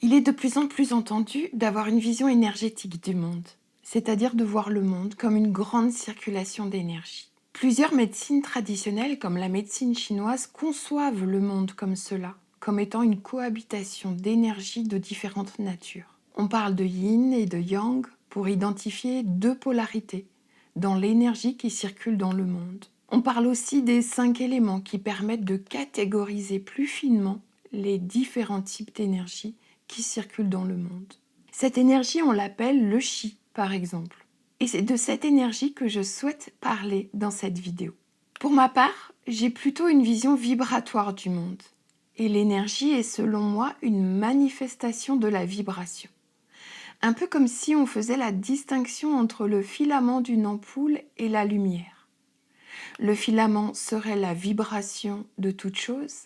Il est de plus en plus entendu d'avoir une vision énergétique du monde, c'est-à-dire de voir le monde comme une grande circulation d'énergie. Plusieurs médecines traditionnelles, comme la médecine chinoise, conçoivent le monde comme cela, comme étant une cohabitation d'énergies de différentes natures. On parle de yin et de yang pour identifier deux polarités dans l'énergie qui circule dans le monde. On parle aussi des 5 éléments qui permettent de catégoriser plus finement les différents types d'énergie qui circulent dans le monde. Cette énergie, on l'appelle le chi, par exemple. Et c'est de cette énergie que je souhaite parler dans cette vidéo. Pour ma part, j'ai plutôt une vision vibratoire du monde. Et l'énergie est selon moi une manifestation de la vibration. Un peu comme si on faisait la distinction entre le filament d'une ampoule et la lumière. Le filament serait la vibration de toute chose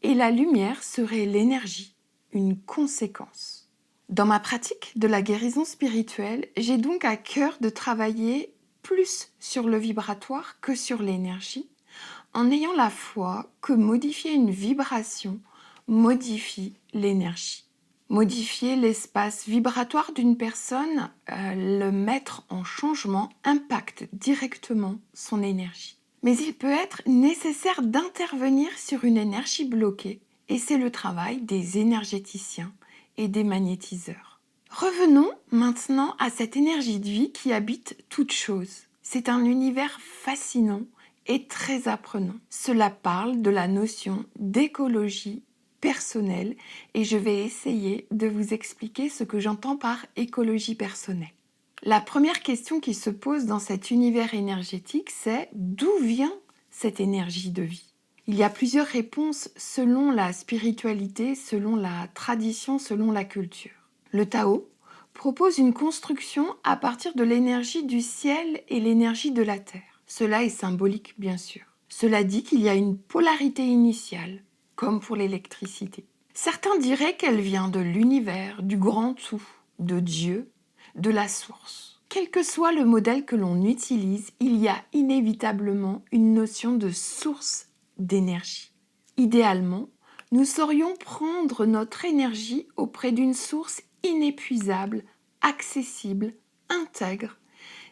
et la lumière serait l'énergie, une conséquence. Dans ma pratique de la guérison spirituelle, j'ai donc à cœur de travailler plus sur le vibratoire que sur l'énergie, en ayant la foi que modifier une vibration modifie l'énergie. Modifier l'espace vibratoire d'une personne, le mettre en changement, impacte directement son énergie. Mais il peut être nécessaire d'intervenir sur une énergie bloquée, et c'est le travail des énergéticiens et des magnétiseurs. Revenons maintenant à cette énergie de vie qui habite toute chose. C'est un univers fascinant et très apprenant. Cela parle de la notion d'écologie personnelle et je vais essayer de vous expliquer ce que j'entends par écologie personnelle. La première question qui se pose dans cet univers énergétique, c'est d'où vient cette énergie de vie ? Il y a plusieurs réponses selon la spiritualité, selon la tradition, selon la culture. Le Tao propose une construction à partir de l'énergie du ciel et l'énergie de la terre. Cela est symbolique, bien sûr. Cela dit qu'il y a une polarité initiale, comme pour l'électricité. Certains diraient qu'elle vient de l'univers, du grand tout, de Dieu, de la source. Quel que soit le modèle que l'on utilise, il y a inévitablement une notion de source d'énergie. Idéalement, nous saurions prendre notre énergie auprès d'une source inépuisable, accessible, intègre,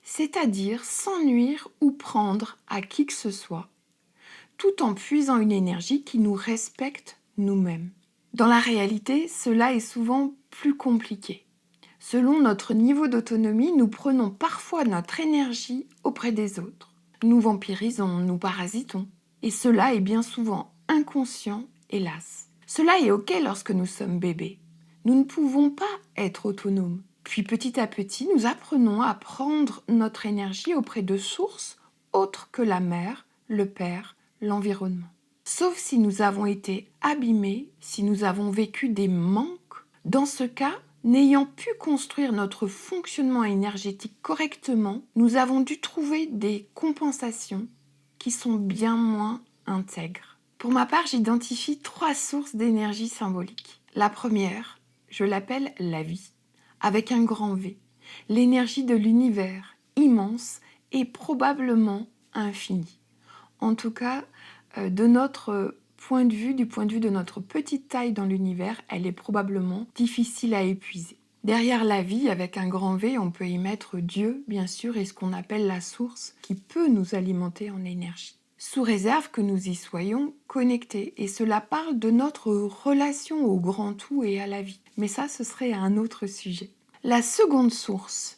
c'est-à-dire sans nuire ou prendre à qui que ce soit, tout en puisant une énergie qui nous respecte nous-mêmes. Dans la réalité, cela est souvent plus compliqué. Selon notre niveau d'autonomie, nous prenons parfois notre énergie auprès des autres. Nous vampirisons, nous parasitons. Et cela est bien souvent inconscient, hélas. Cela est OK lorsque nous sommes bébés. Nous ne pouvons pas être autonomes. Puis petit à petit, nous apprenons à prendre notre énergie auprès de sources autres que la mère, le père, l'environnement. Sauf si nous avons été abîmés, si nous avons vécu des manques. Dans ce cas, n'ayant pu construire notre fonctionnement énergétique correctement, nous avons dû trouver des compensations qui sont bien moins intègres. Pour ma part, j'identifie 3 sources d'énergie symbolique. La première, je l'appelle la vie, avec un grand V. L'énergie de l'univers, immense et probablement infinie. En tout cas, de notre point de vue, du point de vue de notre petite taille dans l'univers, elle est probablement difficile à épuiser. Derrière la vie, avec un grand V, on peut y mettre Dieu, bien sûr, et ce qu'on appelle la source qui peut nous alimenter en énergie. Sous réserve que nous y soyons connectés. Et cela parle de notre relation au grand tout et à la vie. Mais ça, ce serait un autre sujet. La seconde source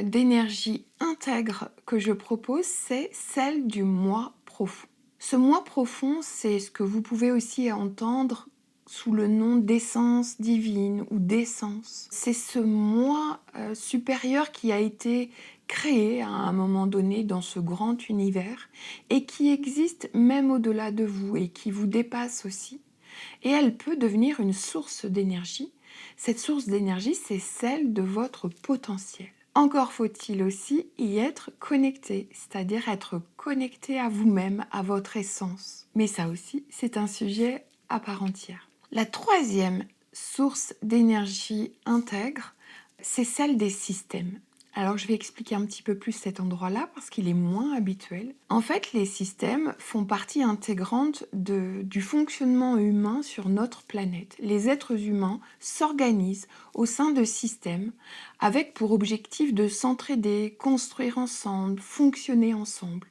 d'énergie intègre que je propose, c'est celle du moi profond. Ce moi profond, c'est ce que vous pouvez aussi entendre sous le nom d'essence divine ou d'essence. C'est ce moi supérieur qui a été créé à un moment donné dans ce grand univers et qui existe même au-delà de vous et qui vous dépasse aussi. Et elle peut devenir une source d'énergie. Cette source d'énergie, c'est celle de votre potentiel. Encore faut-il aussi y être connecté, c'est-à-dire être connecté à vous-même, à votre essence. Mais ça aussi, c'est un sujet à part entière. La troisième source d'énergie intègre, c'est celle des systèmes. Alors, je vais expliquer un petit peu plus cet endroit-là parce qu'il est moins habituel. En fait, les systèmes font partie intégrante du fonctionnement humain sur notre planète. Les êtres humains s'organisent au sein de systèmes avec pour objectif de s'entraider, construire ensemble, fonctionner ensemble.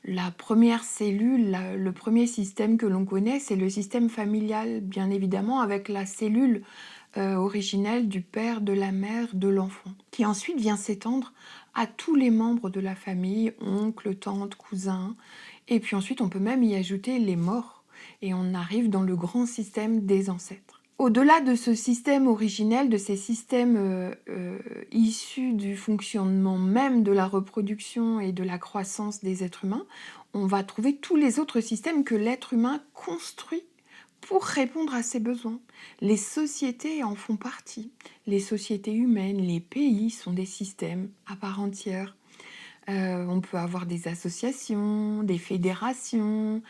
La première cellule, le premier système que l'on connaît, c'est le système familial, bien évidemment, avec la cellule originelle du père, de la mère, de l'enfant, qui ensuite vient s'étendre à tous les membres de la famille, oncles, tantes, cousins, et puis ensuite on peut même y ajouter les morts, et on arrive dans le grand système des ancêtres. Au-delà de ce système originel, de ces systèmes issus du fonctionnement même de la reproduction et de la croissance des êtres humains, on va trouver tous les autres systèmes que l'être humain construit pour répondre à ses besoins. Les sociétés en font partie. Les sociétés humaines, les pays sont des systèmes à part entière. On peut avoir des associations, des fédérations,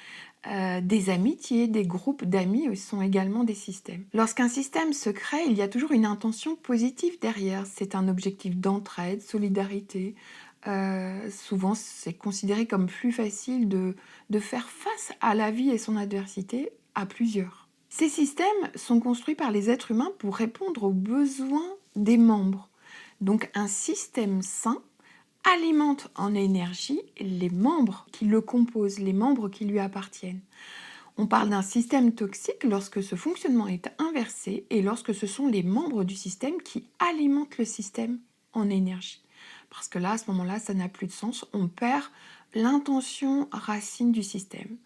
des amitiés, des groupes d'amis sont également des systèmes. Lorsqu'un système se crée, il y a toujours une intention positive derrière. C'est un objectif d'entraide, solidarité. Souvent, c'est considéré comme plus facile de faire face à la vie et son adversité à plusieurs. Ces systèmes sont construits par les êtres humains pour répondre aux besoins des membres. Donc un système sain alimente en énergie les membres qui le composent, les membres qui lui appartiennent. On parle d'un système toxique lorsque ce fonctionnement est inversé et lorsque ce sont les membres du système qui alimentent le système en énergie. Parce que là, à ce moment-là, ça n'a plus de sens, on perd l'intention racine du système.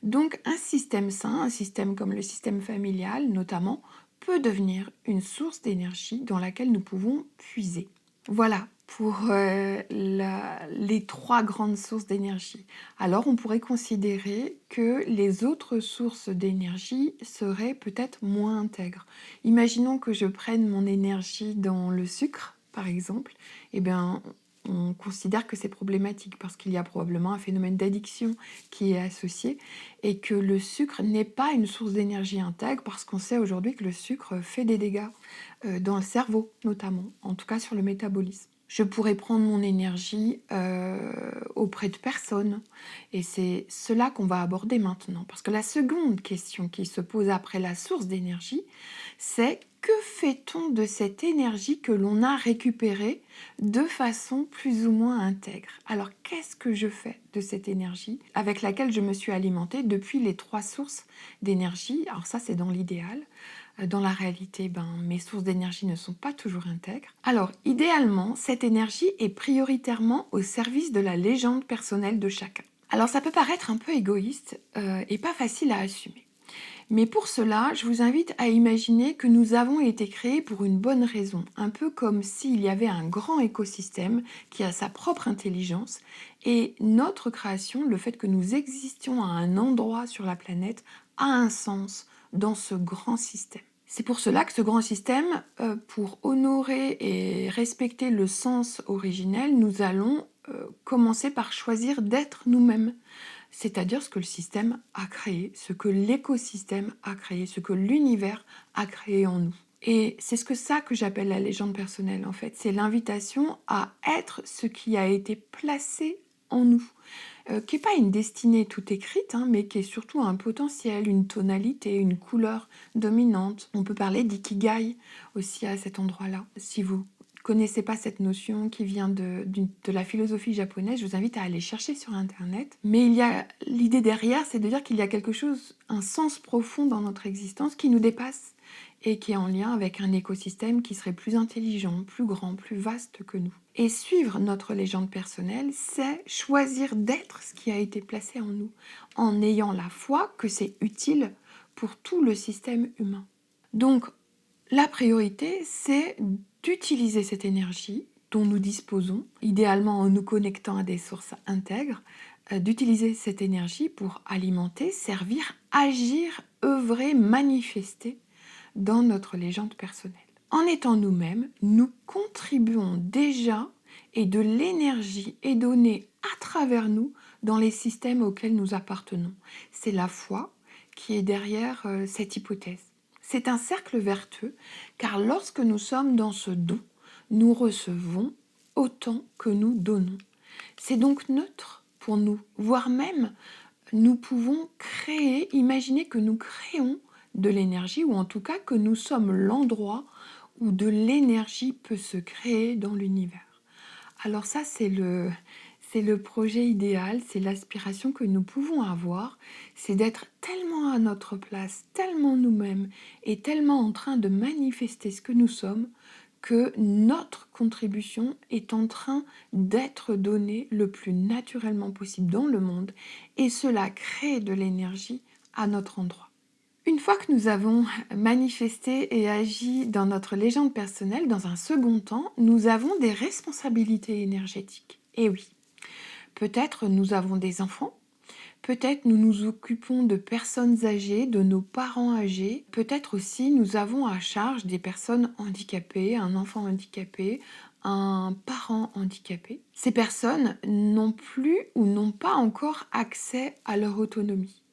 Donc un système sain, un système comme le système familial notamment, peut devenir une source d'énergie dans laquelle nous pouvons puiser. Voilà pour les trois grandes sources d'énergie. Alors on pourrait considérer que les autres sources d'énergie seraient peut-être moins intègres. Imaginons que je prenne mon énergie dans le sucre, par exemple. Eh bien, on considère que c'est problématique parce qu'il y a probablement un phénomène d'addiction qui est associé et que le sucre n'est pas une source d'énergie intègre parce qu'on sait aujourd'hui que le sucre fait des dégâts dans le cerveau notamment, en tout cas sur le métabolisme. Je pourrais prendre mon énergie auprès de personnes et c'est cela qu'on va aborder maintenant. Parce que la seconde question qui se pose après la source d'énergie, c'est que fait-on de cette énergie que l'on a récupérée de façon plus ou moins intègre? Alors qu'est-ce que je fais de cette énergie avec laquelle je me suis alimentée depuis les trois sources d'énergie? Alors ça c'est dans l'idéal. Dans la réalité, mes sources d'énergie ne sont pas toujours intègres. Alors, idéalement, cette énergie est prioritairement au service de la légende personnelle de chacun. Alors, ça peut paraître un peu égoïste et pas facile à assumer. Mais pour cela, je vous invite à imaginer que nous avons été créés pour une bonne raison, un peu comme s'il y avait un grand écosystème qui a sa propre intelligence et notre création, le fait que nous existions à un endroit sur la planète, a un sens dans ce grand système. C'est pour cela que ce grand système, pour honorer et respecter le sens originel, nous allons commencer par choisir d'être nous-mêmes. C'est-à-dire ce que le système a créé, ce que l'écosystème a créé, ce que l'univers a créé en nous. Et c'est ça que j'appelle la légende personnelle en fait. C'est l'invitation à être ce qui a été placé en nous. Qui n'est pas une destinée toute écrite, mais qui est surtout un potentiel, une tonalité, une couleur dominante. On peut parler d'ikigai aussi à cet endroit-là. Si vous connaissez pas cette notion qui vient de la philosophie japonaise, je vous invite à aller chercher sur Internet. Mais l'idée derrière, c'est de dire qu'il y a quelque chose, un sens profond dans notre existence qui nous dépasse et qui est en lien avec un écosystème qui serait plus intelligent, plus grand, plus vaste que nous. Et suivre notre légende personnelle, c'est choisir d'être ce qui a été placé en nous, en ayant la foi que c'est utile pour tout le système humain. Donc, la priorité, c'est d'utiliser cette énergie dont nous disposons, idéalement en nous connectant à des sources intègres, d'utiliser cette énergie pour alimenter, servir, agir, œuvrer, manifester dans notre légende personnelle. En étant nous-mêmes, nous contribuons déjà et de l'énergie est donnée à travers nous dans les systèmes auxquels nous appartenons. C'est la foi qui est derrière cette hypothèse. C'est un cercle vertueux car lorsque nous sommes dans ce don, nous recevons autant que nous donnons. C'est donc neutre pour nous, voire même nous pouvons créer, imaginer que nous créons de l'énergie, ou en tout cas que nous sommes l'endroit où de l'énergie peut se créer dans l'univers. Alors ça, c'est le projet idéal, c'est l'aspiration que nous pouvons avoir, c'est d'être tellement à notre place, tellement nous-mêmes et tellement en train de manifester ce que nous sommes, que notre contribution est en train d'être donnée le plus naturellement possible dans le monde, et cela crée de l'énergie à notre endroit. Une fois que nous avons manifesté et agi dans notre légende personnelle, dans un second temps, nous avons des responsabilités énergétiques. Et oui, peut-être nous avons des enfants, peut-être nous nous occupons de personnes âgées, de nos parents âgés, peut-être aussi nous avons à charge des personnes handicapées, un enfant handicapé, un parent handicapé. Ces personnes n'ont plus ou n'ont pas encore accès à leur autonomie.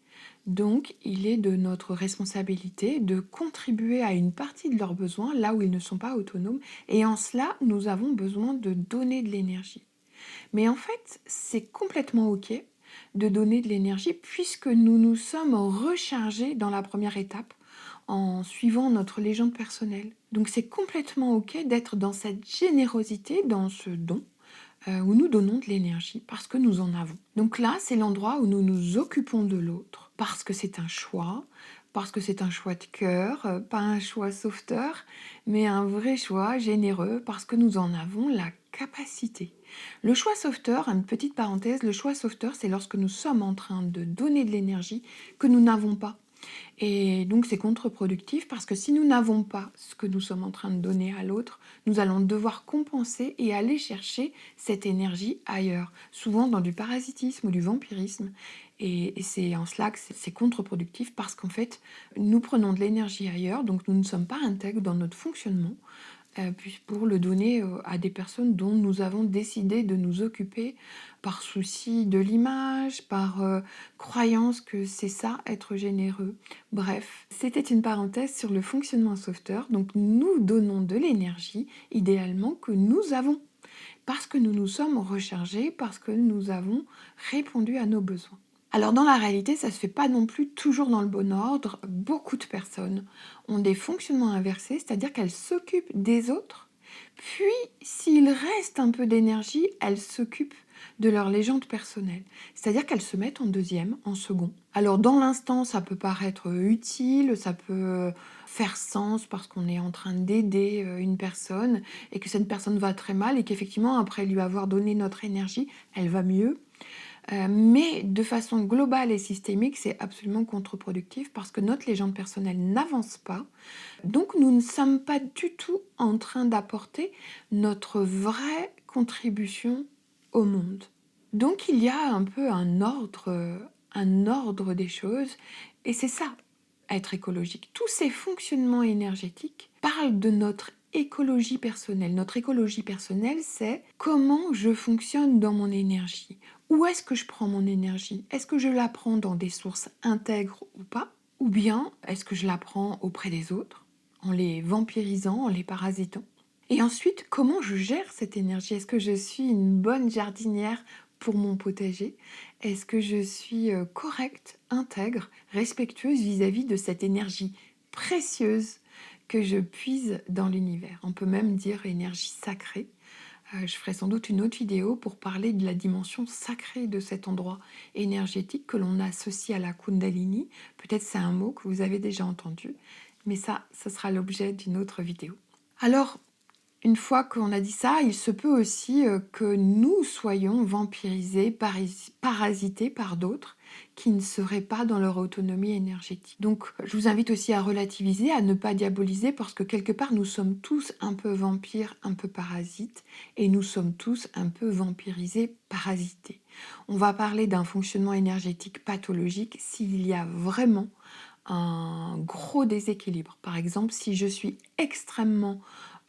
Donc, il est de notre responsabilité de contribuer à une partie de leurs besoins là où ils ne sont pas autonomes, et en cela, nous avons besoin de donner de l'énergie. Mais en fait, c'est complètement OK de donner de l'énergie puisque nous nous sommes rechargés dans la première étape en suivant notre légende personnelle. Donc c'est complètement OK d'être dans cette générosité, dans ce don, où nous donnons de l'énergie parce que nous en avons. Donc là, c'est l'endroit où nous nous occupons de l'autre parce que c'est un choix, parce que c'est un choix de cœur, pas un choix sauveteur, mais un vrai choix généreux parce que nous en avons la capacité. Le choix sauveteur, une petite parenthèse, le choix sauveteur, c'est lorsque nous sommes en train de donner de l'énergie que nous n'avons pas. Et donc c'est contre-productif parce que si nous n'avons pas ce que nous sommes en train de donner à l'autre, nous allons devoir compenser et aller chercher cette énergie ailleurs, souvent dans du parasitisme ou du vampirisme. Et c'est en cela que c'est contre-productif parce qu'en fait, nous prenons de l'énergie ailleurs, donc nous ne sommes pas intègres dans notre fonctionnement, puis pour le donner à des personnes dont nous avons décidé de nous occuper par souci de l'image, par croyance que c'est ça, être généreux. Bref, c'était une parenthèse sur le fonctionnement sauveteur. Donc nous donnons de l'énergie, idéalement, que nous avons, parce que nous nous sommes rechargés, parce que nous avons répondu à nos besoins. Alors dans la réalité, ça ne se fait pas non plus toujours dans le bon ordre. Beaucoup de personnes ont des fonctionnements inversés, c'est-à-dire qu'elles s'occupent des autres, puis s'il reste un peu d'énergie, elles s'occupent de leur légende personnelle. C'est-à-dire qu'elles se mettent en deuxième, en second. Alors dans l'instant, ça peut paraître utile, ça peut faire sens parce qu'on est en train d'aider une personne et que cette personne va très mal et qu'effectivement, après lui avoir donné notre énergie, elle va mieux. Mais de façon globale et systémique, c'est absolument contre-productif parce que notre légende personnelle n'avance pas. Donc nous ne sommes pas du tout en train d'apporter notre vraie contribution au monde. Donc il y a un peu un ordre des choses, et c'est ça, être écologique. Tous ces fonctionnements énergétiques parlent de notre écologie personnelle. Notre écologie personnelle, c'est comment je fonctionne dans mon énergie. Où est-ce que je prends mon énergie? Est-ce que je la prends dans des sources intègres ou pas? Ou bien est-ce que je la prends auprès des autres, en les vampirisant, en les parasitant? Et ensuite, comment je gère cette énergie? Est-ce que je suis une bonne jardinière pour mon potager? Est-ce que je suis correcte, intègre, respectueuse vis-à-vis de cette énergie précieuse que je puise dans l'univers? On peut même dire énergie sacrée. Je ferai sans doute une autre vidéo pour parler de la dimension sacrée de cet endroit énergétique que l'on associe à la Kundalini. Peut-être c'est un mot que vous avez déjà entendu, mais ça sera l'objet d'une autre vidéo. Alors, une fois qu'on a dit ça, il se peut aussi que nous soyons vampirisés, parasités par d'autres qui ne seraient pas dans leur autonomie énergétique. Donc je vous invite aussi à relativiser, à ne pas diaboliser, parce que quelque part nous sommes tous un peu vampires, un peu parasites, et nous sommes tous un peu vampirisés, parasités. On va parler d'un fonctionnement énergétique pathologique s'il y a vraiment un gros déséquilibre. Par exemple, si je suis extrêmement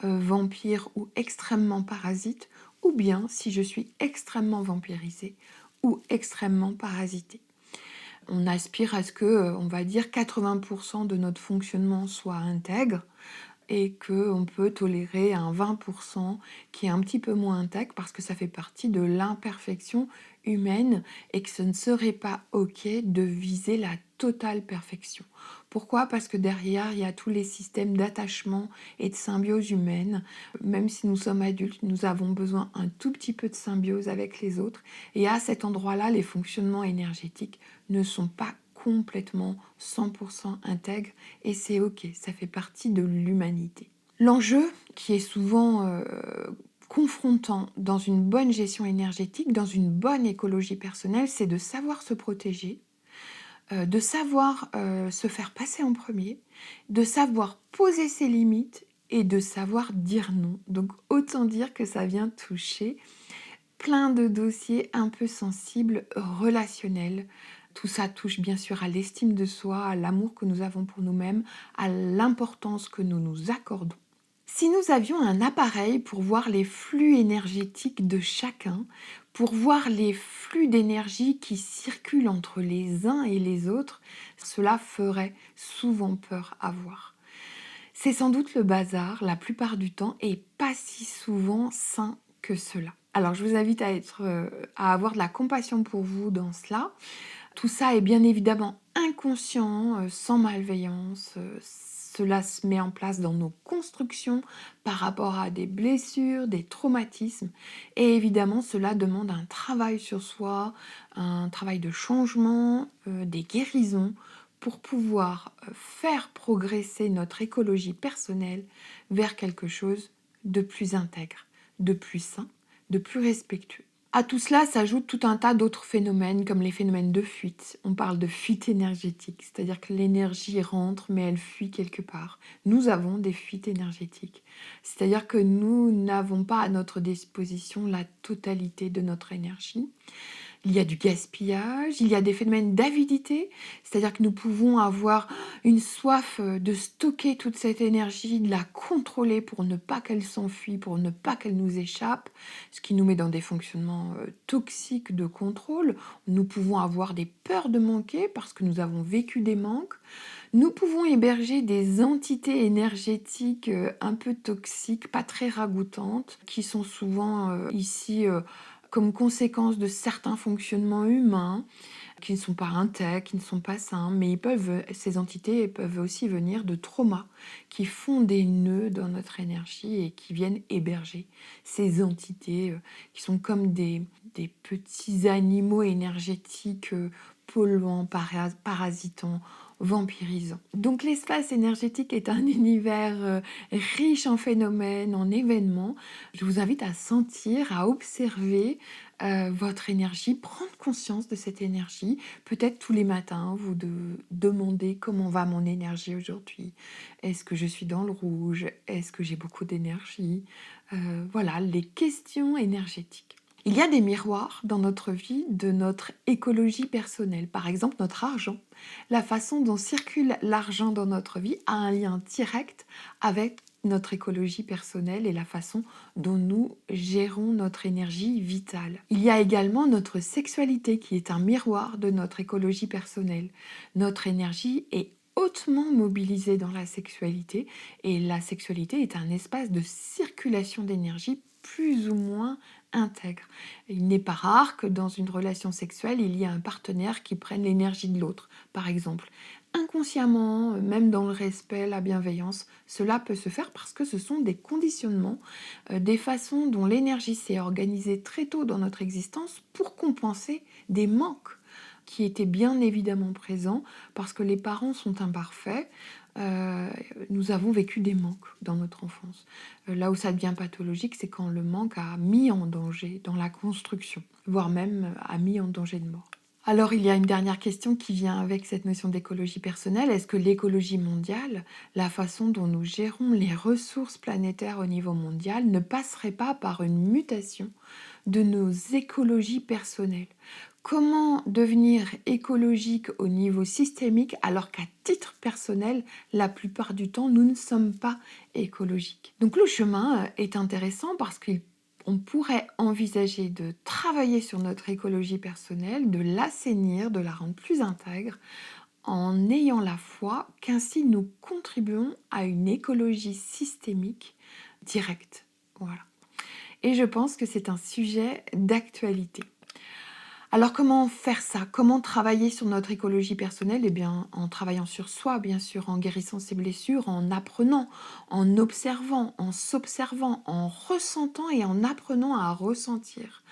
vampire ou extrêmement parasite, ou bien si je suis extrêmement vampirisée ou extrêmement parasitée. On aspire à ce que, on va dire, 80% de notre fonctionnement soit intègre, et qu'on peut tolérer un 20% qui est un petit peu moins intègre parce que ça fait partie de l'imperfection humaine et que ce ne serait pas OK de viser la totale perfection. Pourquoi? Parce que derrière, il y a tous les systèmes d'attachement et de symbiose humaine. Même si nous sommes adultes, nous avons besoin un tout petit peu de symbiose avec les autres. Et à cet endroit-là, les fonctionnements énergétiques ne sont pas complètement 100% intègres et c'est OK, ça fait partie de l'humanité. L'enjeu qui est souvent confrontant dans une bonne gestion énergétique, dans une bonne écologie personnelle, c'est de savoir se protéger, de savoir se faire passer en premier, de savoir poser ses limites et de savoir dire non. Donc autant dire que ça vient toucher plein de dossiers un peu sensibles, relationnels. Tout ça touche bien sûr à l'estime de soi, à l'amour que nous avons pour nous-mêmes, à l'importance que nous nous accordons. Si nous avions un appareil pour voir les flux énergétiques de chacun, pour voir les flux d'énergie qui circulent entre les uns et les autres, cela ferait souvent peur à voir. C'est sans doute le bazar la plupart du temps et pas si souvent sain que cela. Alors je vous invite à avoir de la compassion pour vous dans cela. Tout ça est bien évidemment inconscient, sans malveillance. Cela se met en place dans nos constructions par rapport à des blessures, des traumatismes. Et évidemment, cela demande un travail sur soi, un travail de changement, des guérisons pour pouvoir faire progresser notre écologie personnelle vers quelque chose de plus intègre, de plus sain, de plus respectueux. À tout cela s'ajoute tout un tas d'autres phénomènes, comme les phénomènes de fuite. On parle de fuite énergétique, c'est-à-dire que l'énergie rentre, mais elle fuit quelque part. Nous avons des fuites énergétiques, c'est-à-dire que nous n'avons pas à notre disposition la totalité de notre énergie. Il y a du gaspillage, il y a des phénomènes d'avidité, c'est-à-dire que nous pouvons avoir une soif de stocker toute cette énergie, de la contrôler pour ne pas qu'elle s'enfuit, pour ne pas qu'elle nous échappe, ce qui nous met dans des fonctionnements toxiques de contrôle. Nous pouvons avoir des peurs de manquer parce que nous avons vécu des manques. Nous pouvons héberger des entités énergétiques un peu toxiques, pas très ragoûtantes, qui sont souvent ici comme conséquence de certains fonctionnements humains qui ne sont pas intègres, qui ne sont pas sains, mais ces entités peuvent aussi venir de traumas qui font des nœuds dans notre énergie et qui viennent héberger ces entités qui sont comme des petits animaux énergétiques polluants, parasitants, vampirisants. Donc l'espace énergétique est un univers riche en phénomènes, en événements. Je vous invite à sentir, à observer votre énergie, prendre conscience de cette énergie. Peut-être tous les matins, vous demandez comment va mon énergie aujourd'hui. Est-ce que je suis dans le rouge? Est-ce que j'ai beaucoup d'énergie? Voilà, les questions énergétiques. Il y a des miroirs dans notre vie de notre écologie personnelle. Par exemple, notre argent. La façon dont circule l'argent dans notre vie a un lien direct avec notre écologie personnelle et la façon dont nous gérons notre énergie vitale. Il y a également notre sexualité qui est un miroir de notre écologie personnelle. Notre énergie est hautement mobilisée dans la sexualité et la sexualité est un espace de circulation d'énergie plus ou moins intègre. Il n'est pas rare que dans une relation sexuelle, il y ait un partenaire qui prenne l'énergie de l'autre, par exemple. Inconsciemment, même dans le respect, la bienveillance, cela peut se faire parce que ce sont des conditionnements, des façons dont l'énergie s'est organisée très tôt dans notre existence pour compenser des manques qui étaient bien évidemment présents parce que les parents sont imparfaits. Nous avons vécu des manques dans notre enfance. Là où ça devient pathologique, c'est quand le manque a mis en danger dans la construction, voire même a mis en danger de mort. Alors il y a une dernière question qui vient avec cette notion d'écologie personnelle. Est-ce que l'écologie mondiale, la façon dont nous gérons les ressources planétaires au niveau mondial, ne passerait pas par une mutation de nos écologies personnelles? Comment devenir écologique au niveau systémique alors qu'à titre personnel, la plupart du temps, nous ne sommes pas écologiques? Donc le chemin est intéressant parce qu'on pourrait envisager de travailler sur notre écologie personnelle, de l'assainir, de la rendre plus intègre, en ayant la foi qu'ainsi nous contribuons à une écologie systémique directe. Voilà. Et je pense que c'est un sujet d'actualité. Alors comment faire ça? Comment travailler sur notre écologie personnelle? Eh bien, en travaillant sur soi, bien sûr, en guérissant ses blessures, en apprenant, en observant, en s'observant, en ressentant et en apprenant à ressentir,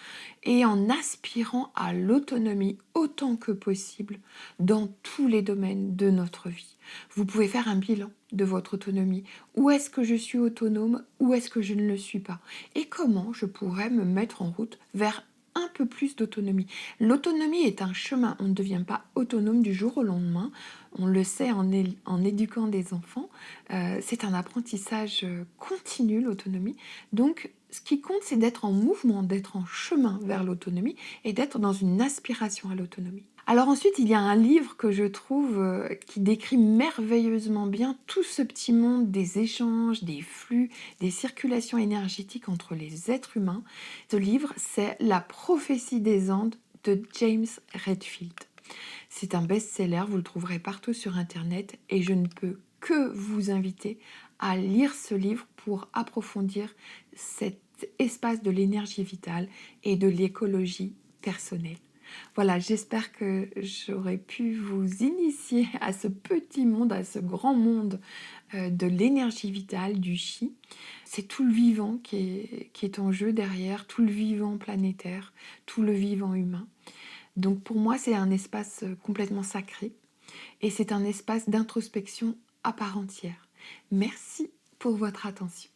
et en aspirant à l'autonomie autant que possible dans tous les domaines de notre vie. Vous pouvez faire un bilan de votre autonomie. Où est-ce que je suis autonome? Où est-ce que je ne le suis pas? Et comment je pourrais me mettre en route vers un peu plus d'autonomie. L'autonomie est un chemin. On ne devient pas autonome du jour au lendemain. On le sait en éduquant des enfants. C'est un apprentissage continu, l'autonomie. Donc, ce qui compte, c'est d'être en mouvement, d'être en chemin vers l'autonomie et d'être dans une aspiration à l'autonomie. Alors ensuite, il y a un livre que je trouve qui décrit merveilleusement bien tout ce petit monde des échanges, des flux, des circulations énergétiques entre les êtres humains. Ce livre, c'est La prophétie des Andes de James Redfield. C'est un best-seller, vous le trouverez partout sur Internet et je ne peux que vous inviter à lire ce livre pour approfondir cet espace de l'énergie vitale et de l'écologie personnelle. Voilà, j'espère que j'aurai pu vous initier à ce petit monde, à ce grand monde de l'énergie vitale, du chi. C'est tout le vivant qui est en jeu derrière, tout le vivant planétaire, tout le vivant humain. Donc pour moi, c'est un espace complètement sacré et c'est un espace d'introspection à part entière. Merci pour votre attention.